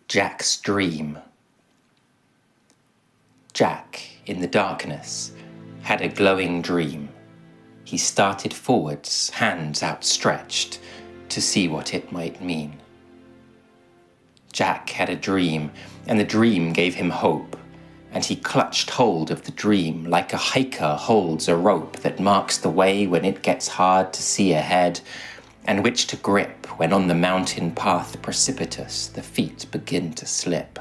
Jack's dream. Jack, in the darkness, had a glowing dream. He started forwards, hands outstretched, to see what it might mean. Jack had a dream, and the dream gave him hope, and he clutched hold of the dream like a hiker holds a rope that marks the way when it gets hard to see ahead, and which to grip when on the mountain path precipitous the feet begin to slip.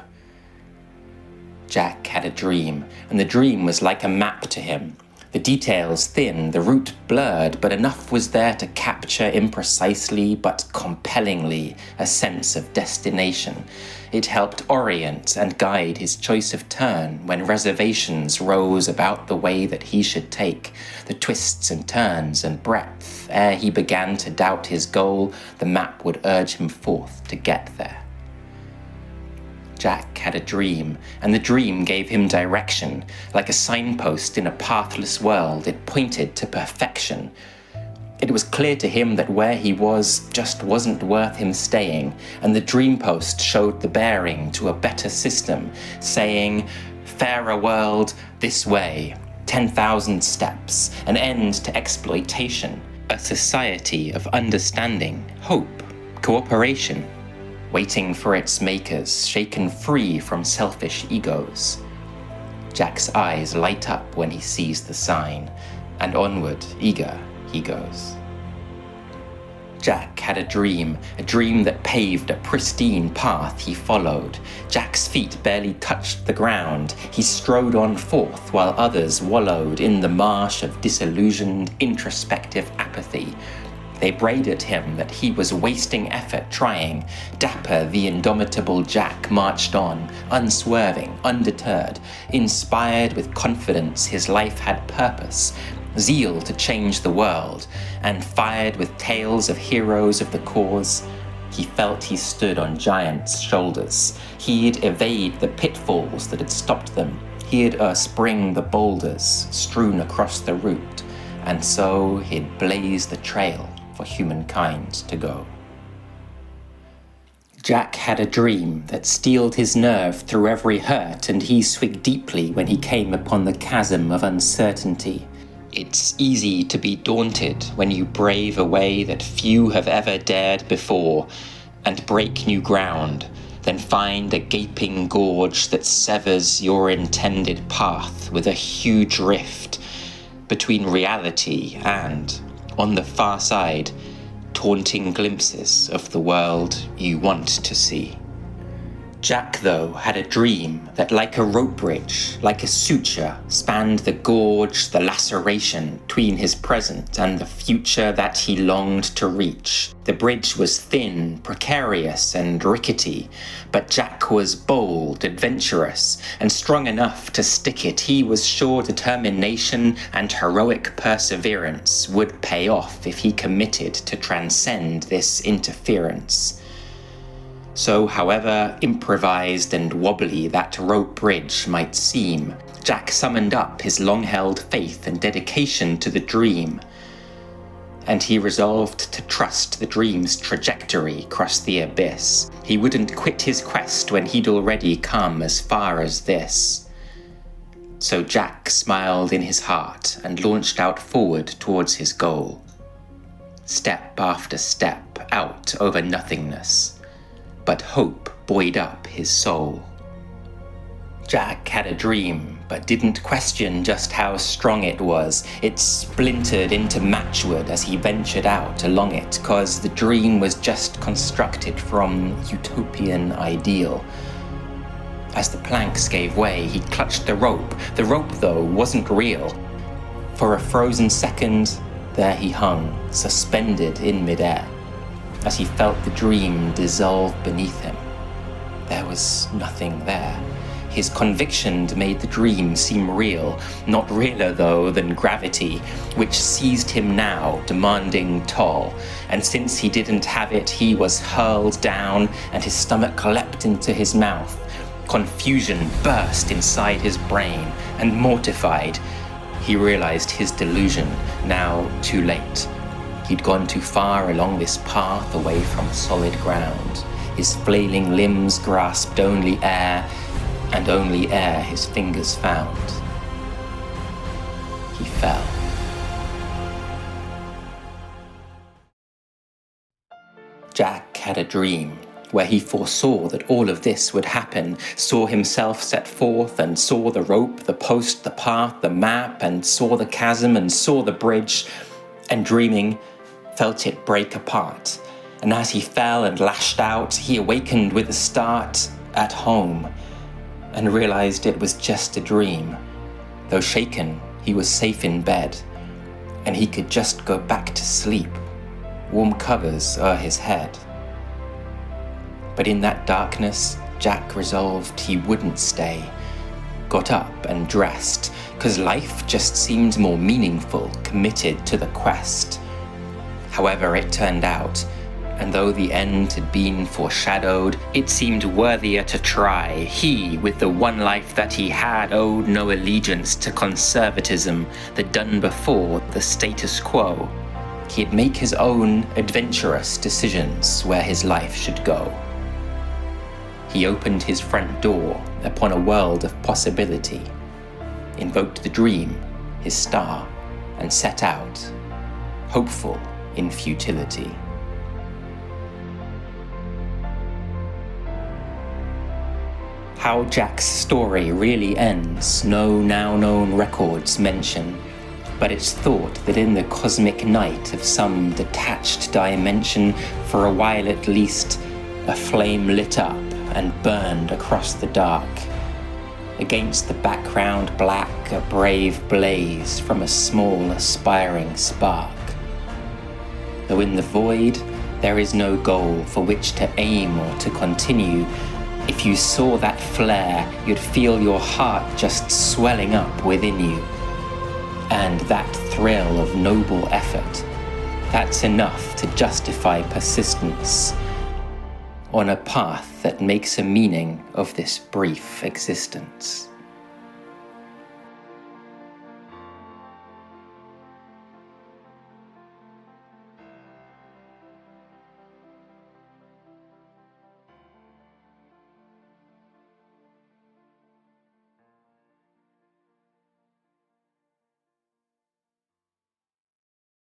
Jack had a dream, and the dream was like a map to him. The details thin, the route blurred, but enough was there to capture imprecisely but compellingly a sense of destination. It helped orient and guide his choice of turn when reservations rose about the way that he should take, the twists and turns and breadth. Ere he began to doubt his goal, the map would urge him forth to get there. Jack had a dream, and the dream gave him direction. Like a signpost in a pathless world, it pointed to perfection. It was clear to him that where he was just wasn't worth him staying, and the dream post showed the bearing to a better system, saying, "Fairer world, this way, 10,000 steps, an end to exploitation, a society of understanding, hope, cooperation, waiting for its makers, shaken free from selfish egos." Jack's eyes light up when he sees the sign, and onward, eager, he goes. Jack had a dream that paved a pristine path he followed. Jack's feet barely touched the ground. He strode on forth while others wallowed in the marsh of disillusioned, introspective apathy. They brayed at him that he was wasting effort trying. Dapper, the indomitable Jack marched on, unswerving, undeterred. Inspired with confidence, his life had purpose, zeal to change the world, and fired with tales of heroes of the cause. He felt he stood on giants' shoulders. He'd evade the pitfalls that had stopped them. He'd spring the boulders strewn across the route, and so he'd blaze the trail for humankind to go. Jack had a dream that steeled his nerve through every hurt, and he swigged deeply when he came upon the chasm of uncertainty. It's easy to be daunted when you brave a way that few have ever dared before, and break new ground, then find a gaping gorge that severs your intended path with a huge rift between reality and, on the far side, taunting glimpses of the world you want to see. Jack, though, had a dream that, like a rope bridge, like a suture, spanned the gorge, the laceration between his present and the future that he longed to reach. The bridge was thin, precarious, and rickety, but Jack was bold, adventurous, and strong enough to stick it. He was sure determination and heroic perseverance would pay off if he committed to transcend this interference. So, however improvised and wobbly that rope bridge might seem, Jack summoned up his long-held faith and dedication to the dream, and he resolved to trust the dream's trajectory across the abyss. He wouldn't quit his quest when he'd already come as far as this. So Jack smiled in his heart and launched out forward towards his goal. Step after step out over nothingness. But hope buoyed up his soul. Jack had a dream, but didn't question just how strong it was. It splintered into matchwood as he ventured out along it, 'cause the dream was just constructed from utopian ideal. As the planks gave way, he clutched the rope. The rope, though, wasn't real. For a frozen second, there he hung, suspended in midair. As he felt the dream dissolve beneath him, there was nothing there. His conviction made the dream seem real, not realer though than gravity, which seized him now, demanding toll. And since he didn't have it, he was hurled down, and his stomach leapt into his mouth. Confusion burst inside his brain, and mortified, he realized his delusion, now too late. He'd gone too far along this path away from solid ground. His flailing limbs grasped only air, and only air his fingers found. He fell. Jack had a dream where he foresaw that all of this would happen, saw himself set forth, and saw the rope, the post, the path, the map, and saw the chasm, and saw the bridge, and dreaming, felt it break apart. And as he fell and lashed out, he awakened with a start at home, and realized it was just a dream. Though shaken, he was safe in bed, and he could just go back to sleep, warm covers o'er his head. But in that darkness, Jack resolved he wouldn't stay. Got up and dressed, 'cause life just seemed more meaningful, committed to the quest. However it turned out, and though the end had been foreshadowed, it seemed worthier to try. He, with the one life that he had, owed no allegiance to conservatism that done before the status quo. He'd make his own adventurous decisions where his life should go. He opened his front door upon a world of possibility, invoked the dream, his star, and set out, hopeful in futility. How Jack's story really ends, no now known records mention, but it's thought that in the cosmic night of some detached dimension, for a while at least, a flame lit up and burned across the dark. Against the background black, a brave blaze from a small aspiring spark. Though in the void, there is no goal for which to aim or to continue, if you saw that flare, you'd feel your heart just swelling up within you. And that thrill of noble effort, that's enough to justify persistence on a path that makes a meaning of this brief existence.